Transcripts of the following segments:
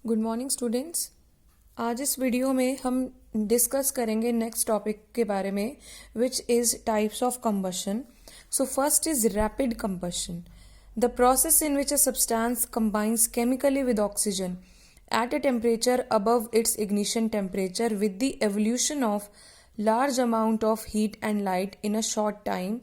Good morning students. आज इस video में हम डिस्कस करेंगे नेक्स्ट टॉपिक के बारे में, which is types of combustion. So first is rapid combustion, the process in which a substance combines chemically with oxygen at a temperature above its ignition temperature with the evolution of large amount of heat and light in a short time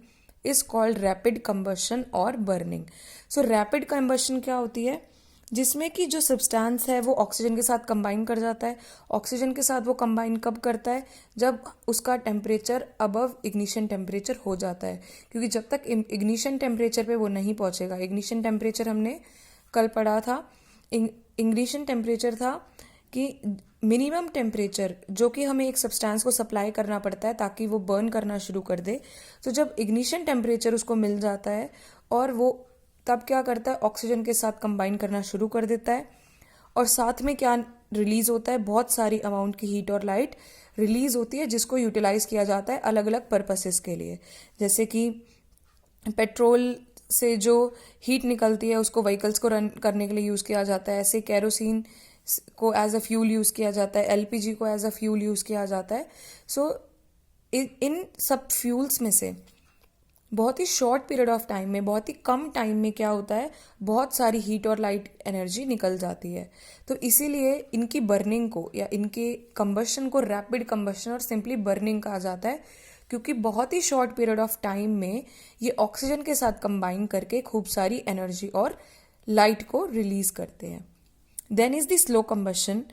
is called rapid combustion or burning. So rapid combustion क्या होती है? जिसमें कि जो substance है वो oxygen के साथ कंबाइन कर जाता है। ऑक्सीजन के साथ वो कंबाइन कब करता है? जब उसका टेम्परेचर अबव इग्निशन टेम्परेचर हो जाता है, क्योंकि जब तक इग्निशन टेम्परेचर पे वो नहीं पहुंचेगा। इग्निशन टेम्परेचर हमने कल पढ़ा था। इग्निशन टेम्परेचर था कि मिनिमम टेम्परेचर जो कि हमें एक सब्सटेंस को सप्लाई करना पड़ता है ताकि वो बर्न करना शुरू कर दे। तो जब इग्निशन टेम्परेचर उसको मिल जाता है और वो तब क्या करता है, ऑक्सीजन के साथ कंबाइन करना शुरू कर देता है। और साथ में क्या रिलीज होता है, बहुत सारी अमाउंट की हीट और लाइट रिलीज होती है, जिसको यूटिलाइज किया जाता है अलग अलग पर्पसेस के लिए। जैसे कि पेट्रोल से जो हीट निकलती है उसको व्हीकल्स को रन करने के लिए यूज़ किया जाता है। ऐसे कैरोसिन को एज अ फ्यूल यूज़ किया जाता है, एलपीजी को एज अ फ्यूल यूज़ किया जाता है। सो इन सब फ्यूल्स में से बहुत ही शॉर्ट पीरियड ऑफ टाइम में, बहुत ही कम टाइम में क्या होता है, बहुत सारी हीट और लाइट एनर्जी निकल जाती है। तो इसीलिए इनकी बर्निंग को या इनके कंबशन को रैपिड कंबशन और सिंपली बर्निंग कहा जाता है, क्योंकि बहुत ही शॉर्ट पीरियड ऑफ टाइम में ये ऑक्सीजन के साथ कंबाइन करके खूब सारी एनर्जी और लाइट को रिलीज करते हैं। Then is the slow combustion.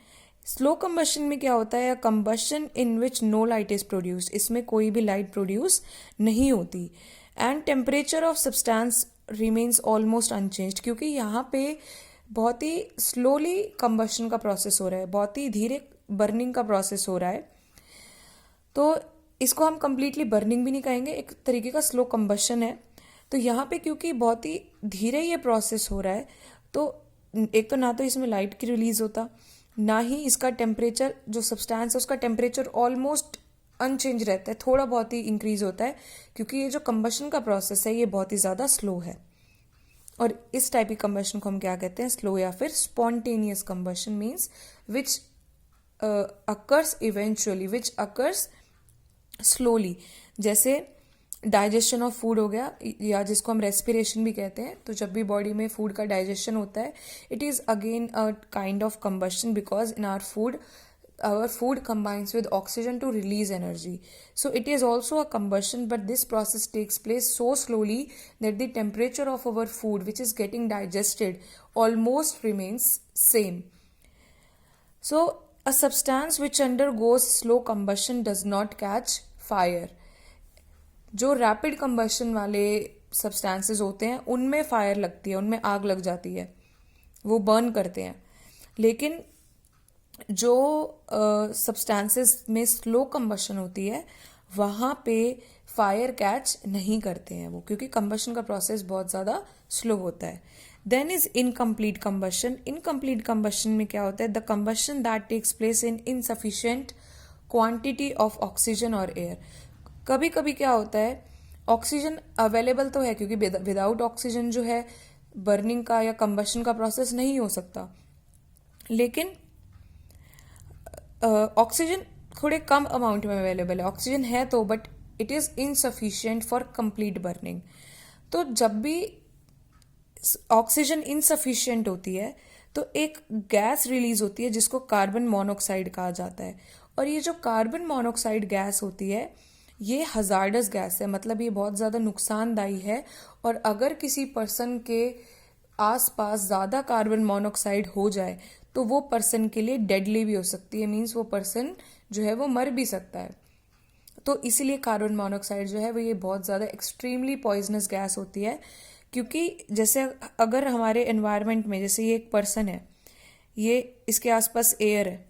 Slow combustion में क्या होता है, combustion in which no light is produced, इसमें कोई भी लाइट प्रोड्यूस नहीं होती। And temperature of substance remains almost unchanged, क्योंकि यहाँ पे बहुत ही स्लोली कंबशन का प्रोसेस हो रहा है, बहुत ही धीरे बर्निंग का प्रोसेस हो रहा है। तो इसको हम कंप्लीटली बर्निंग भी नहीं कहेंगे, एक तरीके का स्लो कंबशन है। तो यहाँ पे क्योंकि बहुत ही धीरे ये प्रोसेस हो रहा है, तो एक तो ना तो इसमें लाइट की रिलीज होता, ना ही इसका टेम्परेचर, जो सब्सटेंस है उसका टेम्परेचर ऑलमोस्ट अनचेंज रहता है, थोड़ा बहुत ही इंक्रीज होता है, क्योंकि ये जो कंबशन का प्रोसेस है ये बहुत ही ज़्यादा स्लो है। और इस टाइप की कंबशन को हम क्या कहते हैं, स्लो या फिर spontaneous combustion means which occurs eventually, which occurs slowly. जैसे डाइजेशन ऑफ फूड हो गया, या जिसको हम रेस्पिरेशन भी कहते हैं। तो जब भी बॉडी में फूड का डाइजेशन होता है, it is again a kind of combustion, because in our food combines with oxygen to release energy. So it is also a combustion, but this process takes place so slowly that the temperature of our food which is getting digested almost remains same. So a substance which undergoes slow combustion does not catch fire. जो rapid combustion वाले substances होते हैं उनमें fire लगती है, उनमें आग लग जाती है, वो बर्न करते हैं। लेकिन जो सब्सटेंसेस में स्लो कंबशन होती है वहाँ पे फायर कैच नहीं करते हैं वो, क्योंकि कंबशन का प्रोसेस बहुत ज़्यादा स्लो होता है। Then is incomplete combustion. Incomplete combustion में क्या होता है, the combustion that takes place in insufficient quantity of oxygen और एयर। कभी कभी क्या होता है, ऑक्सीजन अवेलेबल तो है, क्योंकि विदाउट ऑक्सीजन जो है बर्निंग का या कंबशन का प्रोसेस नहीं हो सकता, लेकिन ऑक्सीजन थोड़े कम अमाउंट में अवेलेबल है। ऑक्सीजन है तो, but it is insufficient for complete burning. तो जब भी ऑक्सीजन इनसफिशिएंट होती है तो एक गैस रिलीज होती है जिसको कार्बन मोनोऑक्साइड कहा जाता है। और ये जो कार्बन मोनोऑक्साइड गैस होती है ये हजार्डस गैस है, मतलब ये बहुत ज़्यादा नुकसानदायी है। और अगर किसी पर्सन के आसपास ज़्यादा कार्बन मोनोऑक्साइड हो जाए तो वो पर्सन के लिए डेडली भी हो सकती है, मीन्स वो पर्सन जो है वो मर भी सकता है। तो इसीलिए कार्बन मोनोऑक्साइड जो है वो ये बहुत ज़्यादा एक्सट्रीमली पॉइजनस गैस होती है। क्योंकि जैसे अगर हमारे एनवायरनमेंट में, जैसे ये एक पर्सन है, ये इसके आसपास एयर है,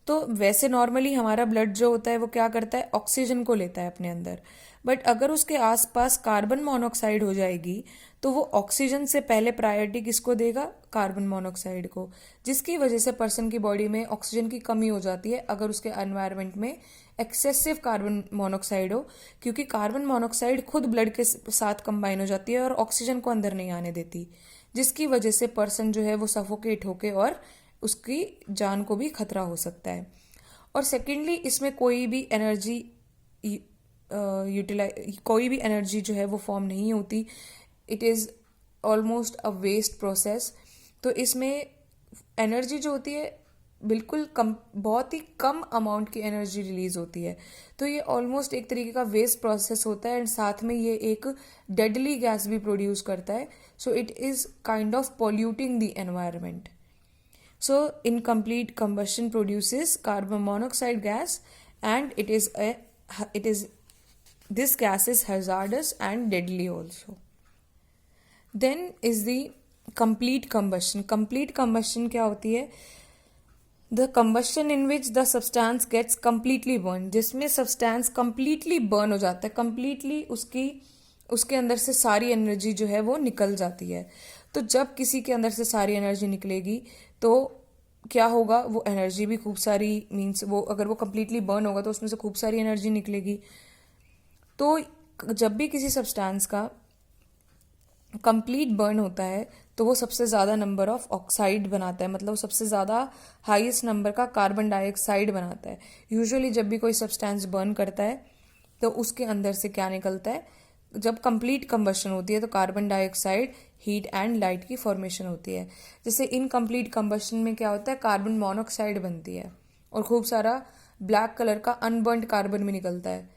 तो वैसे नॉर्मली हमारा ब्लड जो होता है वो क्या करता है, ऑक्सीजन को लेता है अपने अंदर। बट अगर उसके आसपास कार्बन मोनोऑक्साइड हो जाएगी तो वो ऑक्सीजन से पहले प्रायोरिटी किसको देगा, कार्बन मोनोऑक्साइड को, जिसकी वजह से पर्सन की बॉडी में ऑक्सीजन की कमी हो जाती है अगर उसके एनवायरनमेंट में एक्सेसिव कार्बन मोनोऑक्साइड हो। क्योंकि कार्बन मोनोऑक्साइड खुद ब्लड के साथ कंबाइन हो जाती है और ऑक्सीजन को अंदर नहीं आने देती, जिसकी वजह से पर्सन जो है वो सफोकेट होके और उसकी जान को भी खतरा हो सकता है। और सेकेंडली इसमें कोई भी एनर्जी कोई भी एनर्जी जो है वो फॉर्म नहीं होती, it is almost a waste process. तो इसमें एनर्जी जो होती है बिल्कुल कम, बहुत ही कम अमाउंट की एनर्जी रिलीज होती है। तो ये ऑलमोस्ट एक तरीके का वेस्ट प्रोसेस होता है एंड साथ में ये एक डेडली गैस भी प्रोड्यूस करता है। So it is kind of polluting the environment. So incomplete combustion produces carbon monoxide gas and this gas is hazardous and deadly also. Then is the complete combustion. Complete combustion क्या होती है? The combustion in which the substance gets completely burned, जिसमें substance completely burn हो जाता है, completely उसके अंदर से सारी एनर्जी जो है वो निकल जाती है। तो जब किसी के अंदर से सारी एनर्जी निकलेगी तो क्या होगा, वो एनर्जी भी खूब सारी, मीन्स वो अगर वो कम्प्लीटली बर्न होगा तो उसमें से खूब सारी एनर्जी निकलेगी। तो जब भी किसी सब्सटेंस का कंप्लीट बर्न होता है तो वो सबसे ज़्यादा नंबर ऑफ ऑक्साइड बनाता है, मतलब वो सबसे ज़्यादा हाईएस्ट नंबर का कार्बन डाइऑक्साइड बनाता है। यूजुअली जब भी कोई सब्सटेंस बर्न करता है तो उसके अंदर से क्या निकलता है, जब कंप्लीट कंबशन होती है तो carbon dioxide, heat and light की फॉर्मेशन होती है। जैसे इनकम्प्लीट कंबशन में क्या होता है, कार्बन मोनोऑक्साइड बनती है और खूब सारा ब्लैक कलर का अनबर्न्ड कार्बन भी निकलता है।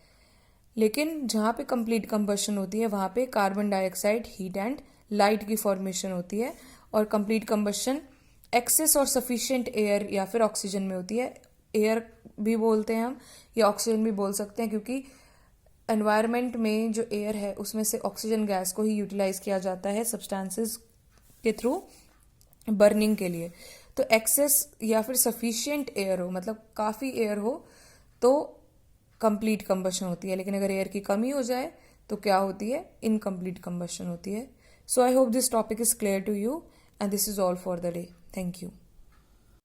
लेकिन जहाँ पे कंप्लीट कंबशन होती है वहाँ पे carbon dioxide, heat and light की फॉर्मेशन होती है। और कंप्लीट कंबशन एक्सेस और सफिशिएंट एयर या फिर ऑक्सीजन में होती है। एयर भी बोलते हैं हम या ऑक्सीजन भी बोल सकते हैं, क्योंकि एनवायरनमेंट में जो एयर है उसमें से ऑक्सीजन गैस को ही यूटिलाइज किया जाता है सब्सटेंसेस के थ्रू बर्निंग के लिए। तो एक्सेस या फिर सफिशिएंट एयर हो, मतलब काफ़ी एयर हो, तो कंप्लीट कंबशन होती है। लेकिन अगर एयर की कमी हो जाए तो क्या होती है, इनकम्प्लीट कंबशन होती है। So I hope this topic is clear to you and this is all for the day. Thank you.